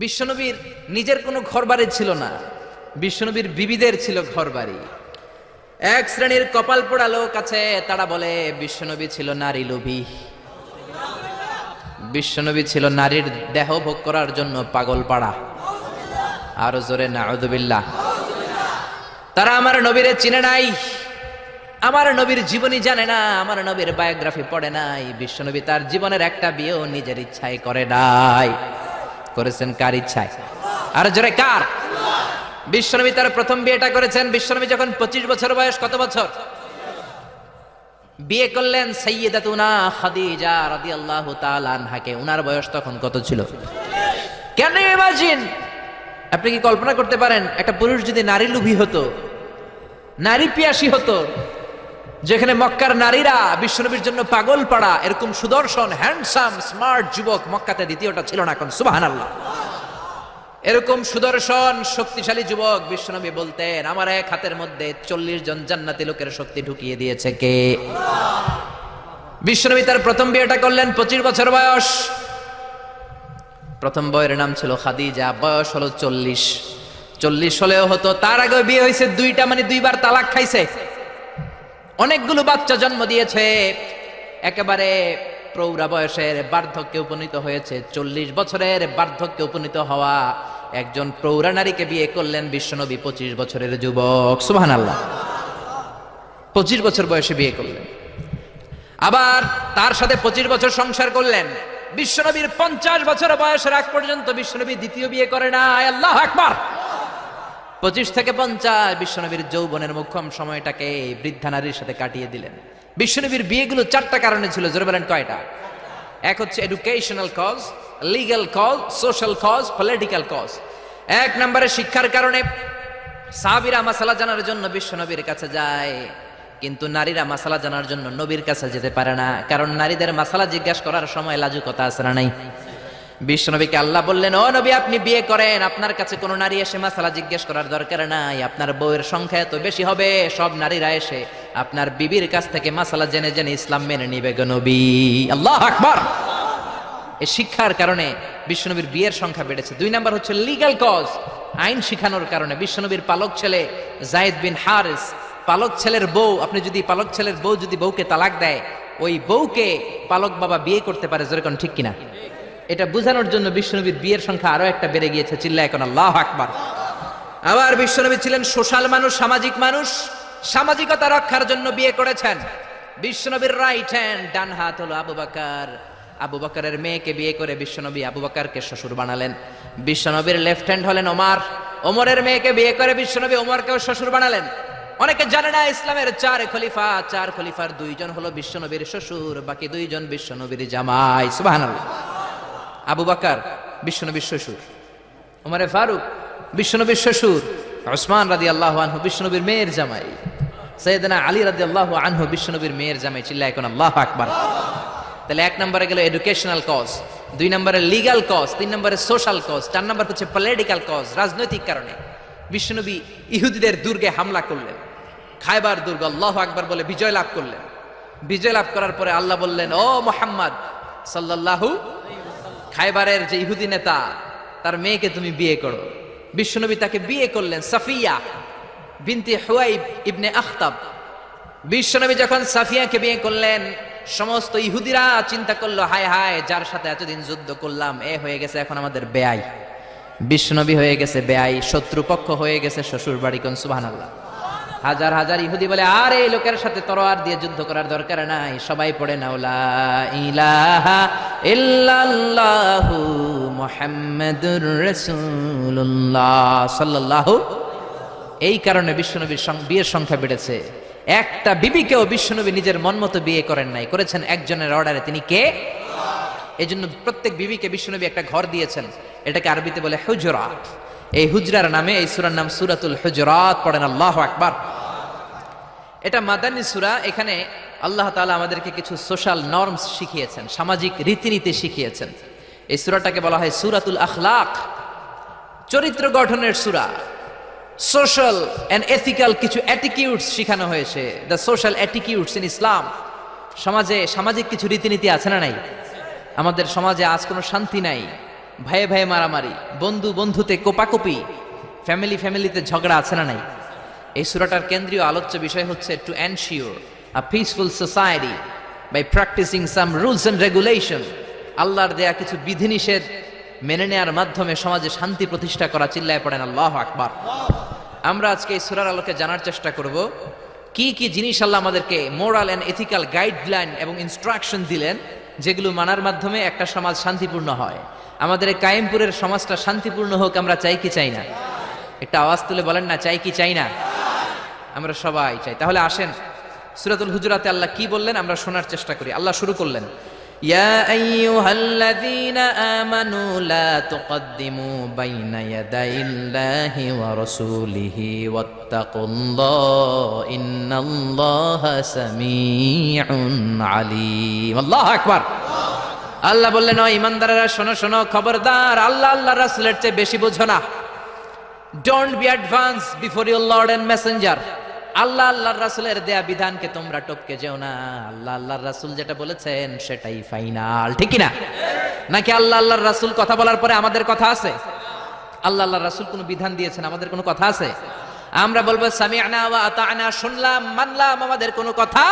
বিশ্বনবীর নিজের কোনো ঘরবাড়ি ছিল না, বিশ্বনবীর বিবিদের ছিল ঘরবাড়ি। এক শ্রেণীর কপাল পোড়া লোক আছে, তারা বলে বিশ্বনবী ছিল নারী লোভী, বিশ্বনবী ছিল নারীর দেহ ভোগ করার জন্য পাগল পাড়া। আরো জোরে নাউযুবিল্লাহ। তারা আমার নবীরে চিনে নাই, আমার নবীর জীবনী জানে না, আমার নবীর বায়োগ্রাফি পড়ে নাই। বিশ্বনবী তার জীবনের একটা বিয়েও নিজের ইচ্ছায় করে নাই। করেছেন কার ইচ্ছায়? আর জোরে কার? বিশ্বনবী তার প্রথম বিয়েটা করেছেন বিশ্বনবী যখন 25 বছর বয়স। কত বছর? বিয়ে করলেন সাইয়্যিদাতুনা খাদিজা রাদিয়াল্লাহু তাআলা আনহাকে। উনার বয়স তখন কত ছিল? Can you imagine? আপনি কি কল্পনা করতে পারেন একটা পুরুষ যদি নারী লোভী হতো, নারী পিয়াসী হতো, যেখানে মক্কার নারীরা বিশ্বনবীর জন্য পাগল পাড়া, এরকম সুদর্শন হ্যান্ডসাম স্মার্ট যুবক মক্কাতে দ্বিতীয়টা ছিল না। এখন সুবহানাল্লাহ। এরকম সুদর্শন শক্তিশালী যুবক বিশ্বনবী বলতেন, আমার এক হাতের মধ্যে 40 জন জান্নাতি লোকের শক্তি ঢুকিয়ে দিয়েছে কে? বিশ্বনবী তার প্রথম বিয়েটা করলেন 25 বছর বয়স। প্রথম বউয়ের নাম ছিল খাদিজা, বয়স হলো 40 হলেও হতো। তার আগে বিয়ে হয়েছে দুইটা, মানে দুইবার তালাক খাইছে, অনেকগুলো বাচ্চা জন্ম দিয়েছে, একেবারে প্রৌঢ়া বয়সের বার্ধক্যে উপনীত হয়েছে। 40 বছরের বার্ধক্যে উপনীত হওয়া একজন প্রৌঢ়া নারীকে বিয়ে করলেন বিশ্বনবী 25 বছরের যুবক। সুবহানাল্লাহ। 25 বছর বয়সে বিয়ে করলেন, আবার তার সাথে 25 বছর সংসার করলেন। বিশ্বনবীর 50 বছর বয়সের আগ পর্যন্ত বিশ্বনবী দ্বিতীয় বিয়ে করে নাই। আল্লাহু আকবার। 25 থেকে 50 বিশ্বনবীর যৌবনের মোক্ষম সময়টাকে বৃদ্ধা নারীর সাথে কাটিয়ে দিলেন। বিশ্বনবীর বিয়েগুলো 4টা কারণে ছিল। জোরে বলেন কয়টা? এক হচ্ছে educational cause, legal cause, social cause, political cause. এক নম্বরে শিক্ষার কারণে। সাহাবীরা মাসালা জানার জন্য বিশ্বনবীর কাছে যায়, কিন্তু নারীরা মাসালা জানার জন্য নবীর কাছে যেতে পারে না, কারণ নারীদের মাসালা জিজ্ঞাসা করার সময় লাজুকতা আছে না নাই? বিশ্বনবীকে আল্লাহ বললেন, ও নবী আপনি বিয়ে করেন, আপনার কাছে কোনো নারী এসে মাসালা জিজ্ঞেস করার দরকার নাই, আপনার বউয়ের সংখ্যা এত বেশি হবে, সব নারীরা এসে আপনার বিবির কাছ থেকে মাসালা জেনে জেনে ইসলাম মেনে নিবে গো নবী। আল্লাহু আকবার। এই শিক্ষার কারণে বিশ্বনবীর বিয়ের সংখ্যা বেড়েছে। 2 নাম্বার হচ্ছে লিগ্যাল কজ, আইন শিখানোর কারণে। বিশ্বনবীর পালক ছেলে যায়েদ বিন হারিস, পালক ছেলের বউ, আপনি যদি পালক ছেলের বউ যদি বউকে তালাক দেয়, ওই বউকে পালক বাবা বিয়ে করতে পারে। যেরকম ঠিক কিনা? এটা বোঝানোর জন্য বিশ্বনবীর বিয়ের সংখ্যা আরো একটা বেড়ে গিয়েছে। চিল্লায় এখন আল্লাহু আকবার। আবার বিশ্বনবী ছিলেন সোশ্যাল মানুষ, সামাজিক মানুষ, সামাজিকতা রক্ষার জন্য বিয়ে করেছেন। বিশ্বনবীর রাইট হ্যান্ড, ডান হাত হলো আবু বকর। আবু বকরের মেয়েকে বিয়ে করে বিশ্বনবী আবু বকরকে শ্বশুর বানালেন। বিশ্বনবীর লেফট হ্যান্ড হলেন ওমর। ওমরের মেয়েকে বিয়ে করে বিশ্বনবী ওমরকেও শ্বশুর বানালেন। অনেকে জানে না ইসলামের 4 খলিফা, 4 খলিফার 2 জন হলো বিশ্বনবীর শ্বশুর, বাকি 2 জন বিশ্বনবীর জামাই। সুবহানাল্লাহ। আবু বকর বিশ্বনবীর শ্বশুর, ওমরে ফারুক বিশ্বনবীর শ্বশুর, উসমান রাদিয়াল্লাহু আনহু বিশ্বনবীর মেয়ের জামাই, সাইয়েদনা আলী রাদিয়াল্লাহু আনহু বিশ্বনবীর মেয়ের জামাই। চিল্লায় এখন আল্লাহু আকবার। তাহলে 1 নম্বরে গেল এডুকেশনাল কজ, 2 নম্বরে লিগ্যাল কজ, 3 নম্বরে সোশ্যাল কজ, 4 নম্বর হচ্ছে পলিটিক্যাল কজ, রাজনৈতিক কারণে। বিশ্বনবী ইহুদিদের দুর্গে হামলা করলেন, খায়বার দুর্গ, আল্লাহু আকবার বলে বিজয় লাভ করলেন। বিজয় লাভ করার পরে আল্লাহ বললেন, ও মুহাম্মদ সাল্লাল্লাহু, খায়বারের যে ইহুদি নেতা তার মেয়েকে তুমি বিয়ে করো। বিশ্বনবী তাকে বিয়ে করলেন, সাফিয়া বিনতে হুয়াইব ইবনে আখতাব। বিশ্বনবী যখন সাফিয়াকে বিয়ে করলেন, সমস্ত ইহুদিরা চিন্তা করলো, হায় হায়, যার সাথে এতদিন যুদ্ধ করলাম এ হয়ে গেছে এখন আমাদের বেয়াই। বিশ্বনবী হয়ে গেছে বেয়াই, শত্রুপক্ষ হয়ে গেছে শ্বশুর বাড়ি। কোন সুবহানাল্লাহ। হাজার হাজার ইহুদি বলে, আর এই লোকের সাথে তরোয়ার দিয়ে যুদ্ধ করার দরকার নাই, সবাই পড়ে নাও লা ইলাহা ইল্লাল্লাহু মুহাম্মাদুর রাসূলুল্লাহ সাল্লাল্লাহু। এই কারণে বিশ্বনবীর বিয়ের সংখ্যা বেড়েছে। একটা বিবিকেও বিশ্বনবী নিজের মন মতো বিয়ে করেন নাই, করেছেন একজনের অর্ডারে। তিনি কে? এই জন্য প্রত্যেক বিবিকে বিশ্বনবী একটা ঘর দিয়েছেন, এটাকে আরবিতে বলে হুজরাত। এই হুজরার নামে এই সূরার নাম সূরাতুল হুজরাত। পড়েন আল্লাহু আকবার। এটা মাদানী সূরা। এখানে আল্লাহ তাআলা আমাদেরকে কিছু সোশ্যাল নরমস শিখিয়েছেন, সামাজিক রীতিনীতি শিখিয়েছেন। এই সূরাটাকে বলা হয় সূরাতুল আখলাক, চরিত্র গঠনের সূরা। সোশ্যাল এন্ড এথিক্যাল কিছু অ্যাটিটিউডস শেখানো হয়েছে, দ্য সোশ্যাল অ্যাটিটিউডস ইন ইসলাম। সমাজে সামাজিক কিছু রীতিনীতি আছে না নাই? আমাদের সমাজে আজ কোনো শান্তি নাই, ভাইয়ে ভাইয়ে মারামারি, বন্ধু বন্ধুতে কোপাকুপি, ফ্যামিলিতে ঝগড়া আছে না নাই? এই সূরাটার কেন্দ্রীয় আলোচ্য বিষয় হচ্ছে to ensure a peaceful society by practicing some rules and regulation. আল্লাহর দেয়া কিছু বিধিনিষেধ মেনে নেওয়ার মাধ্যমে সমাজে শান্তি প্রতিষ্ঠা করা। চিল্লায় পড়েন আল্লাহু আকবার। আমরা আজকে এই সূরার আলোকে জানার চেষ্টা করব কি কি জিনিস আল্লাহ আমাদেরকে মোরাল এন্ড এথিক্যাল গাইডলাইন এবং ইনস্ট্রাকশন দিলেন, যেগুলো মানার মাধ্যমে একটা সমাজ শান্তিপূর্ণ হয়। আমাদের এই কায়েমপুরের সমাজটা শান্তিপূর্ণ হোক, আমরা চাই কি চাই না? একটা আওয়াজ তুলে বলেন না, চাই কি চাই না? আমরা সবাই চাই। তাহলে আসেন সূরাতুল হুজুরাতে আল্লাহ কি বললেন আমরা শোনার চেষ্টা করি। আল্লাহ শুরু করলেন, ইয়া আইয়ুহাল্লাযীনা আমানু লা তুকদ্দিমু বাইনা ইয়াদাইল্লাহি ওয়া রাসূলিহি ওয়াত্তাকুল্লাহ ইন্নাল্লাহা সামিউন আলীম। আল্লাহু আকবার। আল্লাহ বললেন, ও ঈমানদারেরা শোনো শোনো, খবরদার আল্লাহ আল্লাহর রাসূলের চেয়ে বেশি বুঝো না। Don't be advance before your lord and messenger. Allah আল্লাহর রাসূলের দেয়া বিধানকে তোমরা টপকে যেও না। আল্লাহ আল্লাহর রাসূল যেটা বলেছেন সেটাই ফাইনাল, ঠিক কি না? নাকি আল্লাহ আল্লাহর রাসূল কথা বলার পরে আমাদের কথা আছে? আল্লাহ আল্লাহর রাসূল কোনো বিধান দিয়েছেন, আমাদের কোনো কথা আছে? আমরা বলবো সামি'না ওয়া আতা'না, শুনলাম মানলাম, আমাদের কোনো কথা,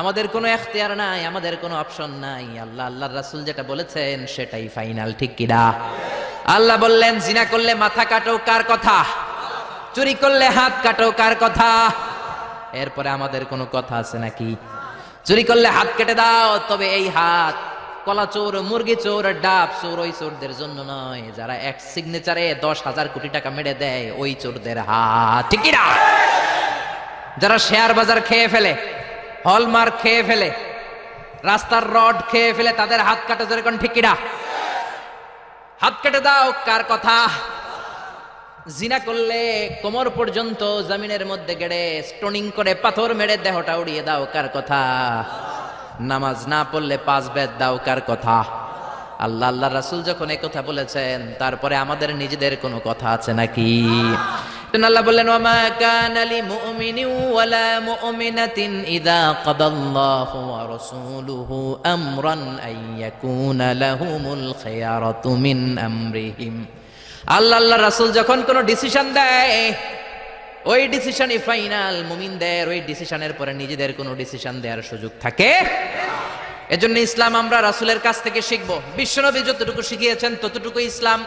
আমাদের কোনো এখতিয়ার নাই, আমাদের কোনো অপশন নাই। আল্লাহ আল্লাহর রাসূল যেটা বলেছেন সেটাই ফাইনাল, ঠিক কি না? আল্লাহ বললেন, জিনা করলে মাথা কাটো, কার কথা? চুরি করলে হাত কাটো, কার কথা? এরপরে আমাদের কোনো কথা আছে নাকি? চুরি করলে হাত কেটে দাও, তবে এই হাত কলা চোর, মুরগি চোর, ডাব চোর, ওই চোরদের জন্য নয়, যারা এক সিগনেচারে 10,000 কোটি টাকা মেরে দেয় ওই চোরদের হাত, ঠিক কি না? যারা শেয়ার বাজার খেয়ে ফেলে, হলমার্ক খেয়ে ফেলে, রাস্তার রড খেয়ে ফেলে, তাদের হাত কাটা, যেরকম ঠিক কি না? হাত কেটে দাও, কার কথা? জিনা করলে কোমর পর্যন্ত জমিনের মধ্যে গেড়ে স্টোনিং করে পাথর মেরে দেহটা উড়িয়ে দাও, কার কথা? নামাজ না পড়লে 5 বেদ দাও, কার কথা? আল্লাহ আল্লাহ রাসূল যখন এই কথা বলেছেন, তারপরে আমাদের নিজেদের কোনো কথা আছে নাকি? আল্লাহ বললেন, ওয়ামা কানা লিমুমিনিন ওয়ালা মুমিনাতিন ইযা কাদাল্লাহু ওয়া রাসূলুহু আমরান আইয়াকুনা লাহুমুল খিয়ারাতু মিন আমরিহিম। আল্লাহ আল্লাহ রাসূল যখন কোনো ডিসিশন দেয়, ওই ডিসিশনই ফাইনাল। মুমিনদের ওই ডিসিশনের পরে নিজেদের কোনো ডিসিশন দেওয়ার সুযোগ থাকে? এজন্য ইসলাম আমরা রাসূলের কাছ থেকে শিখব। বিশ্বনবী যতটুকু শিখিয়েছেন ততটুকু ইসলাম।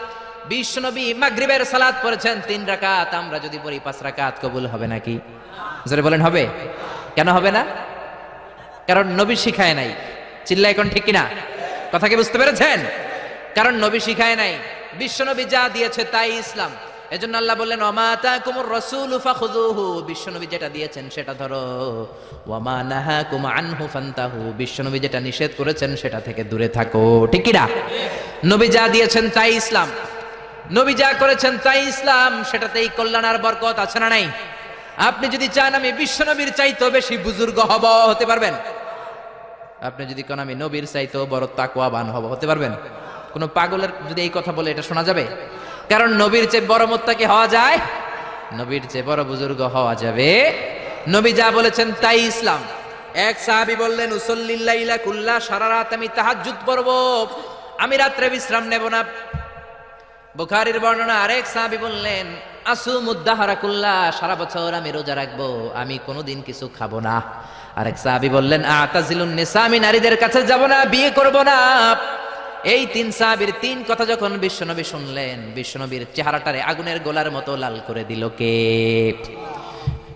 বিশ্বনবী মাগরিবের সালাত পড়েছেন 3 রাকাত, আমরা যদি পড়ি 5 রাকাত, কবুল হবে নাকি? জোরে বলেন হবে? কেন হবে না? কারণ নবী শিখায় নাই। চিল্লায় কোন ঠিক কিনা? কথা কি বুঝতে পেরেছেন? কারণ নবী শিখায় নাই, বিশ্বনবী যা দিয়েছে তাই ইসলাম। এজন্য আল্লাহ বললেন, ওয়া মা আতাকুমুর রাসূলু ফাখুযুহু, বিশ্বনবী যেটা দিয়েছেন সেটা ধরো, ওয়া মা নাহাকুম আনহু ফান্তাহু, বিশ্বনবী যেটা নিষেধ করেছেন সেটা থেকে দূরে থাকো, ঠিক কি না? নবী যা দিয়েছেন তাই ইসলাম, নবী যা করেছেন তাই ইসলাম, সেটাতেই কল্যাণ আর বরকত আছে না নাই? আপনি যদি চান আমি বিশ্বনবীর চাইতেও বেশি বুজুর্গ হব, হতে পারবেন? আপনি যদি কোন আমি নবীর চাইতেও বড় তাকওয়াবান হব, হতে পারবেন? কোন পাগলের যদি এই কথা বলে এটা শোনা যাবে? কারণ নবীর চেয়ে বড় মুত্তাকি হওয়া যায়, নবীর চেয়ে বড় বুজুর্গ হওয়া যাবে। নবী যা বলেছেন তাই ইসলাম। এক সাহাবী বললেন, উসাল্লিল লাইলা কুল্লা, সারা রাত আমি তাহাজ্জুদ পড়ব, আমি রাত্রে বিশ্রাম নেব না। বুখারীর বর্ণনা। আরেক সাহাবী বললেন, আসুমুদ দাহরা কুল্লা, সারা বছর আমি রোজা রাখবো, আমি কোনোদিন কিছু খাবো না। আরেক সাহাবী বললেন, আতাজিলুন নিসা, আমি নারীদের কাছে যাব না, বিয়ে করব না। এই 3 সাহাবীর 3 কথা যখন বিশ্বনবী শুনলেন, বিশ্বনবীর চেহারাটারে আগুনের গোলার মতো লাল করে দিল কে?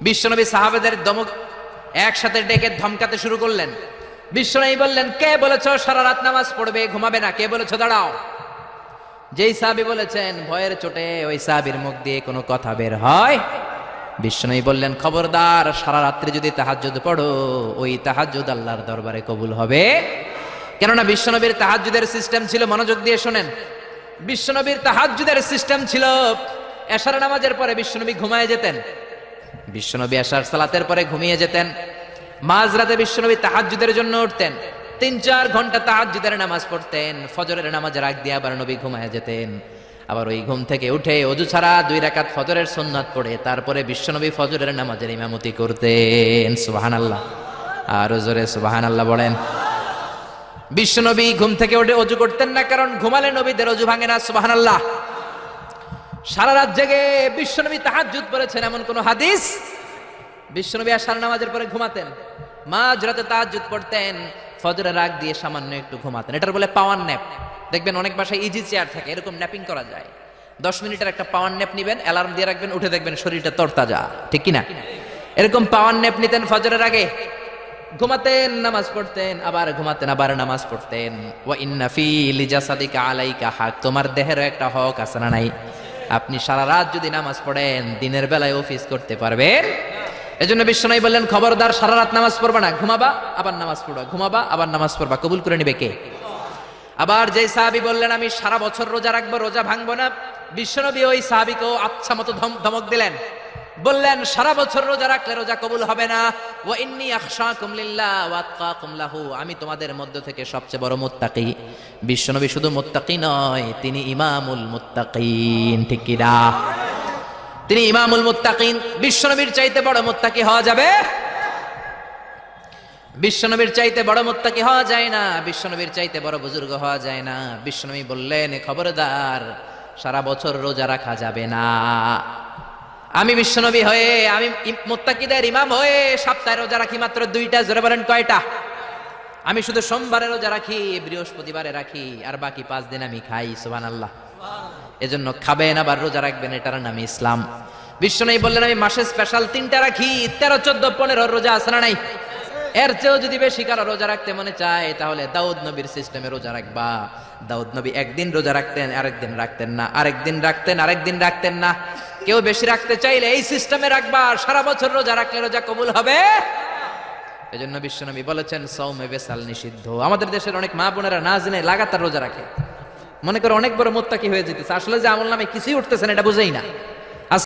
বিশ্বনবী সাহাবাদের দমক একসাথে ডেকে ধমকাতে শুরু করলেন। বিশ্বনবী বললেন, কে বলেছো সারা রাত নামাজ পড়বে, ঘুমাবে না? কে বলেছো দাঁড়াও? যেই সাহাবী বলেছেন, ভয়ের চোটে ওই সাহাবীর মুখ দিয়ে কোনো কথা বের হয়। বিশ্বনবী বললেন, খবরদার, সারা রাত্রি যদি তাহাজ্জুদ পড়ো, ওই তাহাজ্জুদ আল্লাহর দরবারে কবুল হবে। কেননা বিশ্বনবীর তাহাজ্জুদের সিস্টেম ছিল, মনোযোগ দিয়ে শোনেন, বিশ্বনবীর তাহাজ্জুদের সিস্টেম ছিল এশার নামাজের পরে বিশ্বনবী ঘুমায় যেতেন। বিশ্বনবী এশার সালাতের পরে ঘুমিয়ে যেতেন। মাঝরাতে বিশ্বনবী তাহাজ্জুদের জন্য উঠতেন, 3-4 ঘন্টা তাহাজ্জুদের নামাজ পড়তেন। ফজরের নামাজের আগ দিয়ে আবার নবী ঘুমায় যেতেন। আবার ওই ঘুম থেকে উঠে ওযু ছাড়া 2 রাকাত ফজরের সুন্নাত পড়ে তারপরে বিশ্বনবী ফজরের নামাজের ইমামতি করতেন। সুবহানাল্লাহ, আর জোরে সুবহানাল্লাহ বলেন। বিশ্বনবী ঘুম থেকে উঠে অজু করতেন না, কারণ ঘুমালে নবীদের অজু ভাঙে না। সুবহানাল্লাহ। সারা রাত জেগে বিশ্বনবী তাহাজ্জুদ পড়েছেন এমন কোন হাদিস? বিশ্বনবী আশার নামাজের পরে ঘুমাতেন, মাঝরাতে তাহাজ্জুদ পড়তেন, ফজরের আগ দিয়ে সামান্য একটু ঘুমাতেন। এটার বলে পাওয়ার ন্যাপ। দেখবেন অনেক বাসায় ইজি চেয়ার থাকে, এরকম ন্যাপিং করা যায়। 10 মিনিটের একটা পাওয়ার ন্যাপ নিবেন, অ্যালার্ম দিয়ে রাখবেন, উঠে দেখবেন শরীরটা তরতাজা, ঠিক কিনা? এরকম পাওয়ার ন্যাপ নিতেন ফজরের আগে, ঘুমাতেন, নামাজ পড়তেন, আবার ঘুমাতেন, আবার নামাজ পড়তেন। ওয়া ইন্না ফি লিজাসাদিকা আলাইকা হক, তোমার দেহেরও একটা হক আছে না নাই? আপনি সারা রাত যদি নামাজ পড়েন, দিনের বেলায় অফিস করতে পারবেন। এজন্য বিশ্বনবী বললেন, খবরদার সারা রাত নামাজ পড়বা না, ঘুমাবা আবার নামাজ পড়বা, ঘুমাবা আবার নামাজ পড়বা, কবুল করে নিবে কে? আবার যে সাহাবী বললেন আমি সারা বছর রোজা রাখবো, রোজা ভাঙবো না, বিশ্বনবী ওই সাহাবীকেও আচ্ছা মতো ধমক দিলেন, বললেন সারা বছর রোজা রাখলে রোজা কবুল হবে না। ওয়া ইন্নী আখশাকুম লিল্লাহ ওয়া আতকাকুম লাহু, আমি তোমাদের মধ্য থেকে সবচেয়ে বড় মুত্তাকি। বিশ্বনবী শুধু মুত্তাকি নয়, তিনি ইমামুল মুত্তাকিন, ঠিক কি না? তিনি ইমামুল মুত্তাকিন। বিশ্বনবীর চাইতে বড় মুত্তাকি হওয়া যাবে? বিশ্বনবীর চাইতে বড় মুত্তাকি হওয়া যায় না, বিশ্বনবীর চাইতে বড় বুজুর্গ হওয়া যায় না। বিশ্বনবী বললেন, খবরদার সারা বছর রোজা রাখা যাবে না। আমি বিশ্বনবী হয়ে, আমি মুত্তাকিদের ইমাম হয়ে সপ্তাহে রোজা রাখি মাত্র 2টা। জোরে বলেন কয়টা? আমি শুধু সোমবারে রোজা রাখি, বৃহস্পতিবারে রাখি, আর বাকি 5 দিন আমি খাই। সুবহানাল্লাহ। এজন্য খাবেন আবার রোজা রাখবেন, এটার নাম ইসলাম। বিশ্বনবী বললেন, আমি মাসে স্পেশাল 3টা রাখি, 13, 14, 15 রোজা আছে না নাই? এর চেয়েও যদি বেশি কারো রোজা রাখতে মনে চায়, তাহলে দাউদ নবীর সিস্টেমে রোজা রাখবা। দাউদ নবী একদিন রোজা রাখতেন, আরেকদিন রাখতেন না, আরেকদিন রাখতেন, আরেকদিন রাখতেন না। কেউ বেশি রাখতে চাইলে এই সিস্টেমে রাখবা, সারা বছর রোজা রাখলে রোজা কবুল হবে। এজন্য বিশ্বনবী বলেছেন, সওমে বেসাল নিষিদ্ধ। আমাদের দেশের অনেক মা বোনেরা না জেনে লাগাতার রোজা রাখে, মনে করে অনেক বড় মুত্তাকি হয়ে যেতেছে, আসলে যে আমল নামে কিছুই উঠতেছে না এটা বুঝেই না।